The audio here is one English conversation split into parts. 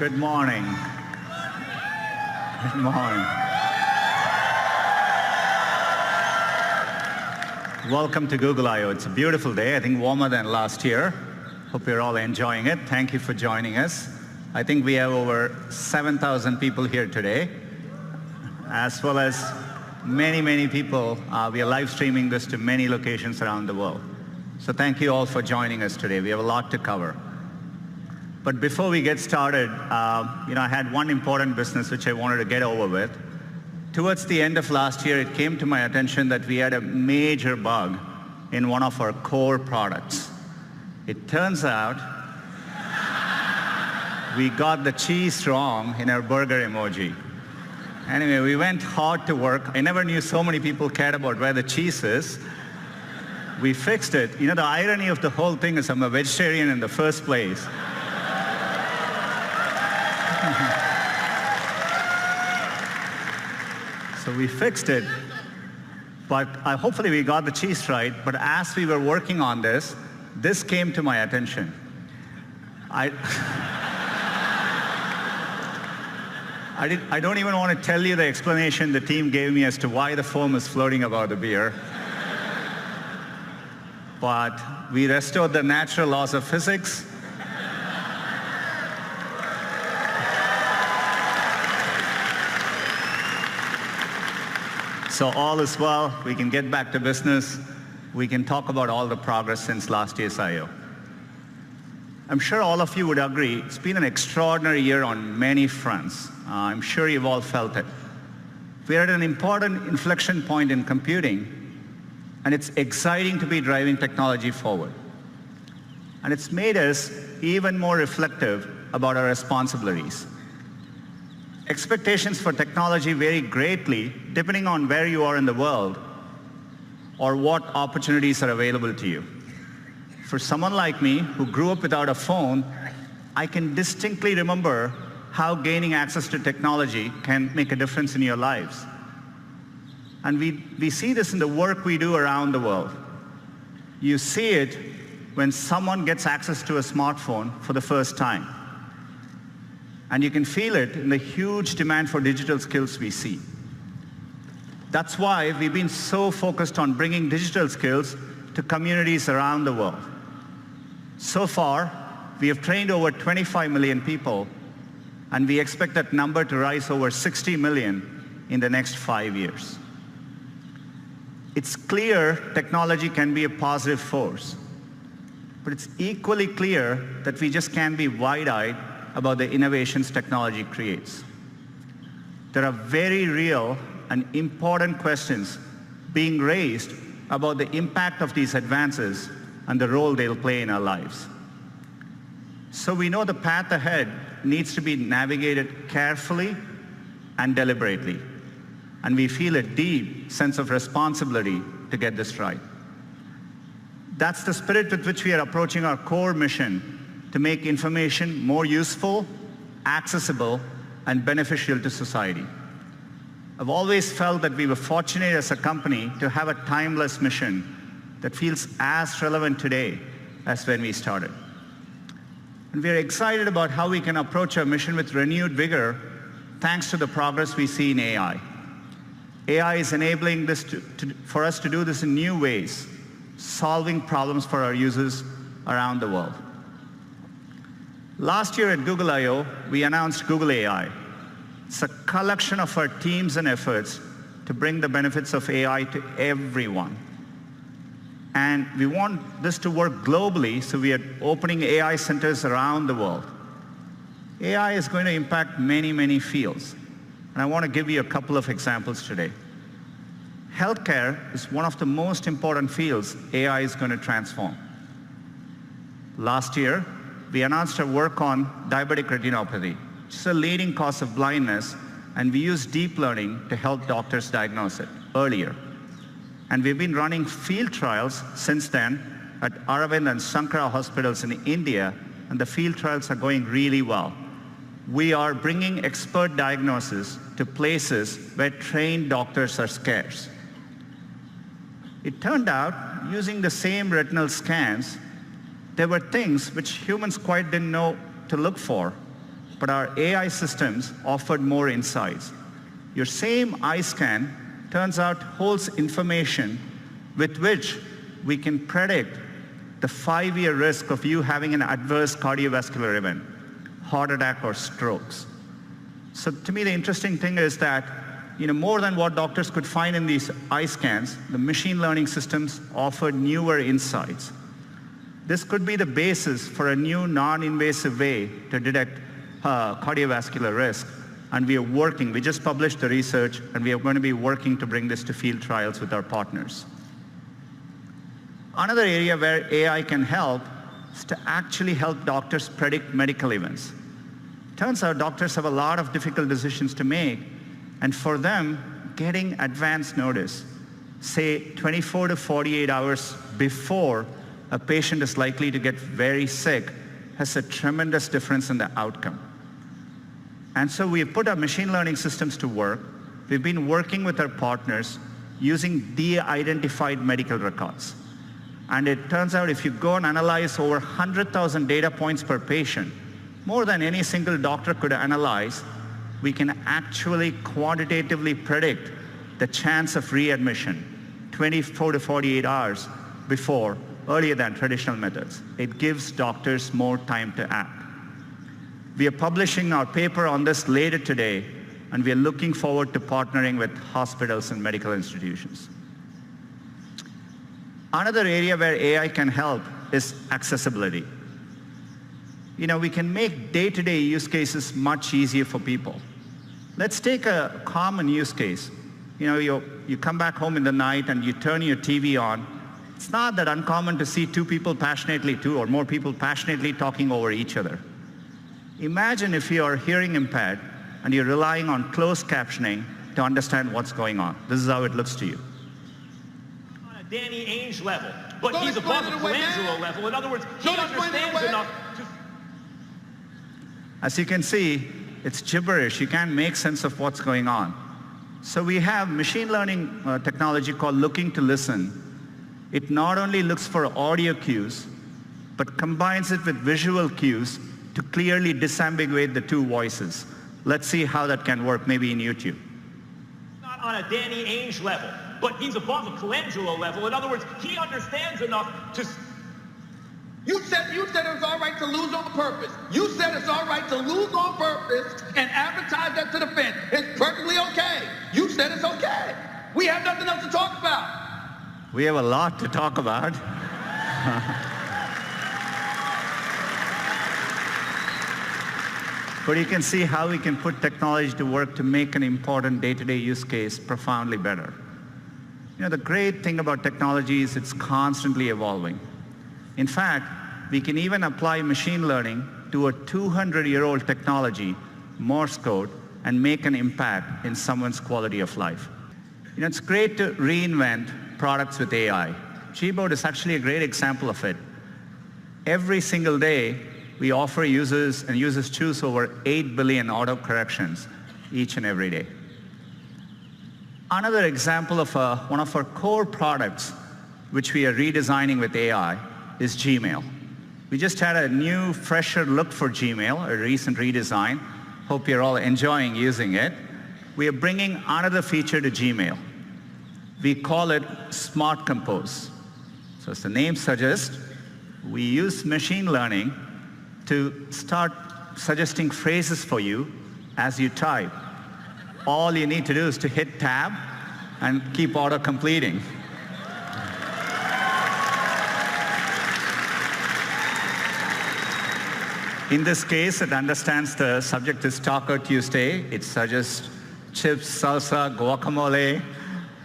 Good morning. Good morning. Welcome to Google I/O. It's a beautiful day, I think warmer than last year. Hope you're all enjoying it. Thank you for joining us. I think we have over 7,000 people here today, as well as many people. We are live streaming this to many locations around the world. So thank you all for joining us today. We have a lot to cover. But before we get started, I had one important business which I wanted to get over with. Towards the end of last year, it came to my attention that we had a major bug in one of our core products. It turns out we got the cheese wrong in our burger emoji. Anyway, we went hard to work. I never knew so many people cared about where the cheese is. We fixed it. The irony of the whole thing is I'm a vegetarian in the first place. So we fixed it, but hopefully we got the cheese right. But as we were working on this came to my attention. I don't even want to tell you the explanation the team gave me as to why the foam is floating above the beer. But we restored the natural laws of physics. So all is well. We can get back to business. We can talk about all the progress since last year's I/O. I'm sure all of you would agree it's been an extraordinary year on many fronts. I'm sure you've all felt it. We're at an important inflection point in computing, and it's exciting to be driving technology forward. And it's made us even more reflective about our responsibilities. Expectations for technology vary greatly depending on where you are in the world or what opportunities are available to you. For someone like me who grew up without a phone, I can distinctly remember how gaining access to technology can make a difference in your lives. And we see this in the work we do around the world. You see it when someone gets access to a smartphone for the first time. And you can feel it in the huge demand for digital skills we see. That's why we've been so focused on bringing digital skills to communities around the world. So far, we have trained over 25 million people, and we expect that number to rise over 60 million in the next 5 years. It's clear technology can be a positive force, but it's equally clear that we just can't be wide-eyed about the innovations technology creates. There are very real and important questions being raised about the impact of these advances and the role they'll play in our lives. So we know the path ahead needs to be navigated carefully and deliberately, and we feel a deep sense of responsibility to get this right. That's the spirit with which we are approaching our core mission to make information more useful, accessible, and beneficial to society. I've always felt that we were fortunate as a company to have a timeless mission that feels as relevant today as when we started. And we're excited about how we can approach our mission with renewed vigor thanks to the progress we see in AI. AI is enabling this for us to do this in new ways, solving problems for our users around the world. Last year at Google I/O, we announced Google AI. It's a collection of our teams and efforts to bring the benefits of AI to everyone. And we want this to work globally, so we are opening AI centers around the world. AI is going to impact many fields, and I want to give you a couple of examples today. Healthcare is one of the most important fields AI is going to transform. Last year, we announced our work on diabetic retinopathy, which is a leading cause of blindness, and we use deep learning to help doctors diagnose it earlier. And we've been running field trials since then at Aravind and Sankara hospitals in India, and the field trials are going really well. We are bringing expert diagnosis to places where trained doctors are scarce. It turned out, using the same retinal scans, there were things which humans quite didn't know to look for, but our AI systems offered more insights. Your same eye scan turns out holds information with which we can predict the 5-year risk of you having an adverse cardiovascular event, heart attack or strokes. So to me, the interesting thing is that, more than what doctors could find in these eye scans, the machine learning systems offered newer insights. This could be the basis for a new non-invasive way to detect cardiovascular risk. And we just published the research, and we are going to be working to bring this to field trials with our partners. Another area where AI can help is to actually help doctors predict medical events. Turns out doctors have a lot of difficult decisions to make, and for them, getting advance notice, say 24 to 48 hours before a patient is likely to get very sick, has a tremendous difference in the outcome. And so we've put our machine learning systems to work. We've been working with our partners using de-identified medical records. And it turns out if you go and analyze over 100,000 data points per patient, more than any single doctor could analyze, we can actually quantitatively predict the chance of readmission 24 to 48 hours before, earlier than traditional methods. It gives doctors more time to act. We are publishing our paper on this later today, and we are looking forward to partnering with hospitals and medical institutions. Another area where AI can help is accessibility. We can make day-to-day use cases much easier for people. Let's take a common use case. You come back home in the night and you turn your TV on. It's not that uncommon to see two or more people passionately talking over each other. Imagine if you are hearing impaired and you're relying on closed captioning to understand what's going on. This is how it looks to you. On a Danny Ainge level, but he's above a Colangelo level. In other words, he understands enough to... As you can see, it's gibberish. You can't make sense of what's going on. So we have machine learning technology called Looking to Listen. It not only looks for audio cues, but combines it with visual cues to clearly disambiguate the two voices. Let's see how that can work, maybe in YouTube. Not on a Danny Ainge level, but he's above a Colangelo level. In other words, he understands enough to... You said it was all right to lose on purpose. You said it's all right to lose on purpose and advertise that to the fans. It's perfectly okay. You said it's okay. We have nothing else to talk about. We have a lot to talk about. But you can see how we can put technology to work to make an important day-to-day use case profoundly better. The great thing about technology is it's constantly evolving. In fact, we can even apply machine learning to a 200-year-old technology, Morse code, and make an impact in someone's quality of life. It's great to reinvent products with AI. Gboard is actually a great example of it. Every single day, we offer users, and users choose over 8 billion auto corrections each and every day. Another example of one of our core products, which we are redesigning with AI, is Gmail. We just had a new, fresher look for Gmail, a recent redesign. Hope you're all enjoying using it. We are bringing another feature to Gmail. We call it Smart Compose. So as the name suggests, we use machine learning to start suggesting phrases for you as you type. All you need to do is to hit tab and keep auto-completing. In this case, it understands the subject is Taco Tuesday. It suggests chips, salsa, guacamole.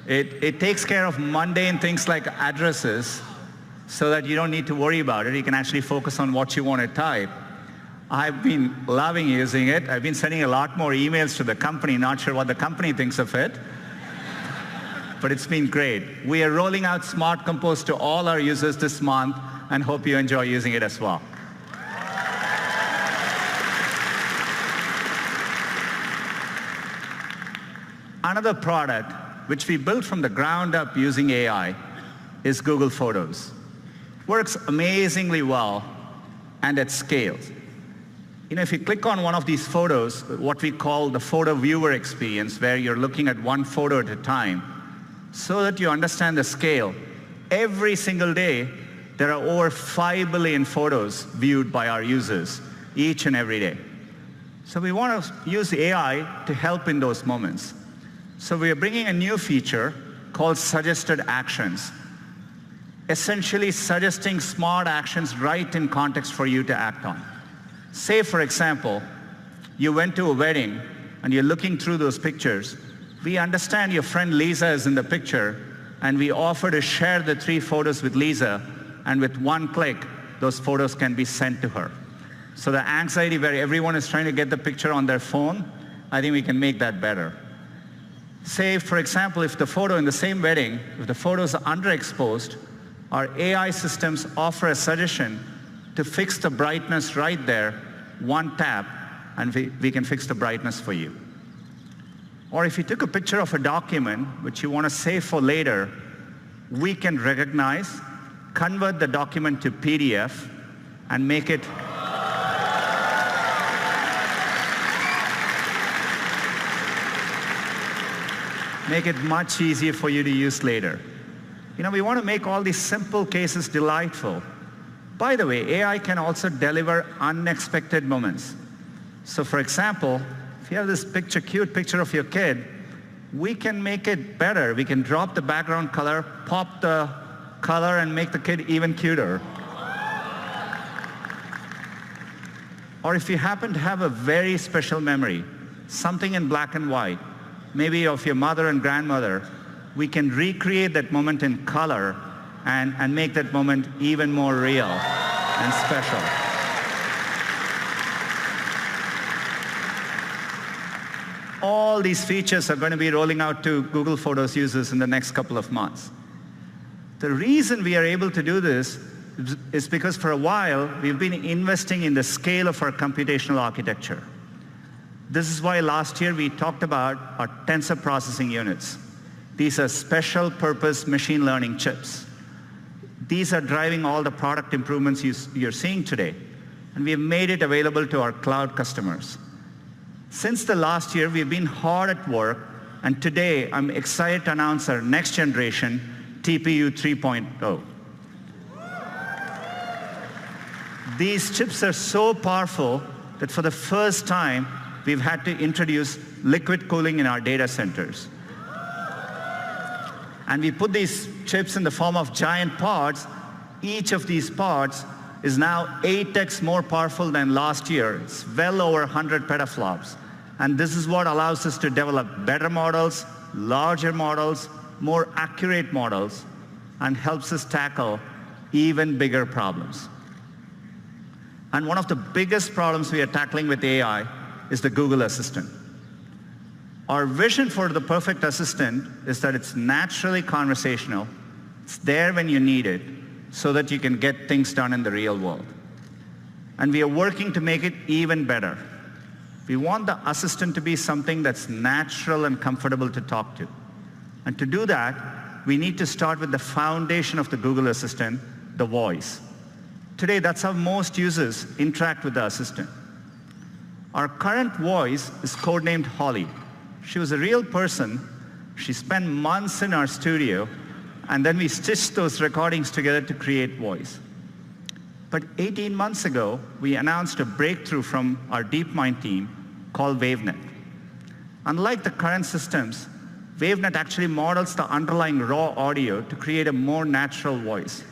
It takes care of mundane things like addresses so that you don't need to worry about it. You can actually focus on what you want to type. I've been loving using it. I've been sending a lot more emails to the company, not sure what the company thinks of it. But it's been great. We are rolling out Smart Compose to all our users this month and hope you enjoy using it as well. Another product, which we built from the ground up using AI, is Google Photos. Works amazingly well and at scale. If you click on one of these photos, what we call the photo viewer experience, where you're looking at one photo at a time, so that you understand the scale, every single day, there are over 5 billion photos viewed by our users each and every day. So we want to use AI to help in those moments. So we are bringing a new feature called suggested actions, essentially suggesting smart actions right in context for you to act on. Say, for example, you went to a wedding and you're looking through those pictures. We understand your friend Lisa is in the picture, and we offer to share the 3 photos with Lisa, and with one click, those photos can be sent to her. So the anxiety where everyone is trying to get the picture on their phone, I think we can make that better. Say, for example, if the photo in the same wedding, if the photos are underexposed, our AI systems offer a suggestion to fix the brightness right there, one tap, and we can fix the brightness for you. Or if you took a picture of a document which you want to save for later, we can recognize, convert the document to PDF, and make it much easier for you to use later. We want to make all these simple cases delightful. By the way, AI can also deliver unexpected moments. So for example, if you have this cute picture of your kid, we can make it better. We can drop the background color, pop the color, and make the kid even cuter. Or if you happen to have a very special memory, something in black and white, maybe of your mother and grandmother, we can recreate that moment in color and make that moment even more real and special. All these features are going to be rolling out to Google Photos users in the next couple of months. The reason we are able to do this is because for a while, we've been investing in the scale of our computational architecture. This is why last year we talked about our tensor processing units. These are special purpose machine learning chips. These are driving all the product improvements you're seeing today. And we have made it available to our cloud customers. Since the last year, we've been hard at work, and today I'm excited to announce our next generation TPU 3.0. These chips are so powerful that for the first time, we've had to introduce liquid cooling in our data centers. And we put these chips in the form of giant pods. Each of these pods is now 8x more powerful than last year. It's well over 100 petaflops. And this is what allows us to develop better models, larger models, more accurate models, and helps us tackle even bigger problems. And one of the biggest problems we are tackling with AI is the Google Assistant. Our vision for the perfect assistant is that it's naturally conversational, it's there when you need it, so that you can get things done in the real world. And we are working to make it even better. We want the assistant to be something that's natural and comfortable to talk to. And to do that, we need to start with the foundation of the Google Assistant, the voice. Today, that's how most users interact with the assistant. Our current voice is codenamed Holly. She was a real person. She spent months in our studio, and then we stitched those recordings together to create voice. But 18 months ago, we announced a breakthrough from our DeepMind team called WaveNet. Unlike the current systems, WaveNet actually models the underlying raw audio to create a more natural voice.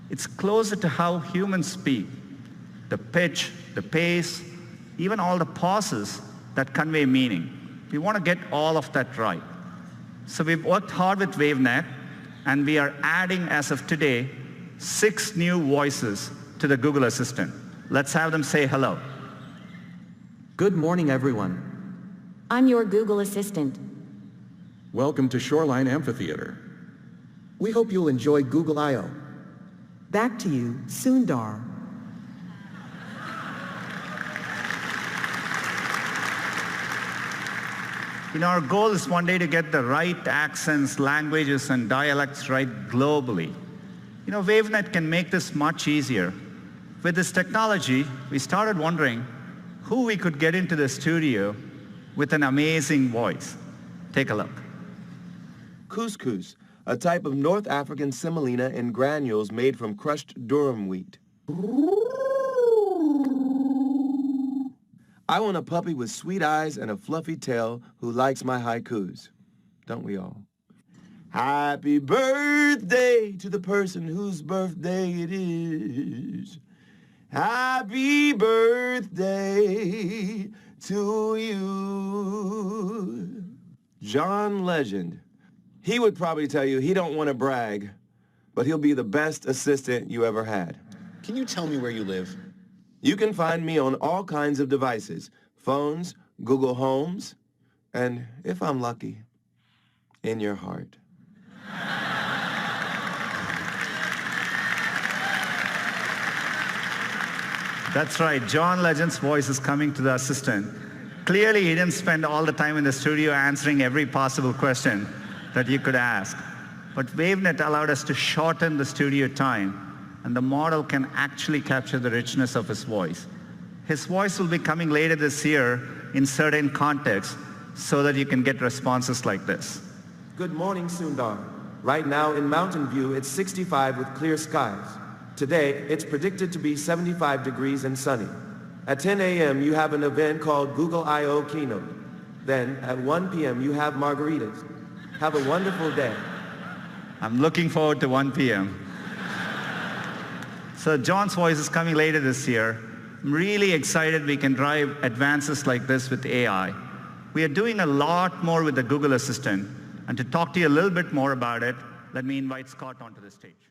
It's closer to how humans speak. The pitch, the pace, even all the pauses that convey meaning. We want to get all of that right. So we've worked hard with WaveNet, and we are adding, as of today, 6 new voices to the Google Assistant. Let's have them say hello. Good morning, everyone. I'm your Google Assistant. Welcome to Shoreline Amphitheater. We hope you'll enjoy Google I/O. Back to you, Sundar. Our goal is one day to get the right accents, languages, and dialects right globally. WaveNet can make this much easier. With this technology, we started wondering, who we could get into the studio with an amazing voice. Take a look. Couscous, a type of North African semolina in granules made from crushed durum wheat. I want a puppy with sweet eyes and a fluffy tail who likes my haikus. Don't we all? Happy birthday to the person whose birthday it is. Happy birthday to you. John Legend. He would probably tell you he don't want to brag, but he'll be the best assistant you ever had. Can you tell me where you live? You can find me on all kinds of devices, phones, Google Homes, and if I'm lucky, in your heart. That's right, John Legend's voice is coming to the assistant. Clearly, he didn't spend all the time in the studio answering every possible question that you could ask. But WaveNet allowed us to shorten the studio time, and the model can actually capture the richness of his voice. His voice will be coming later this year in certain contexts so that you can get responses like this. Good morning, Sundar. Right now in Mountain View, it's 65 with clear skies. Today, it's predicted to be 75 degrees and sunny. At 10 a.m., you have an event called Google I.O. Keynote. Then, at 1 p.m., you have margaritas. Have a wonderful day. I'm looking forward to 1 p.m. So John's voice is coming later this year. I'm really excited we can drive advances like this with AI. We are doing a lot more with the Google Assistant. And to talk to you a little bit more about it, let me invite Scott onto the stage.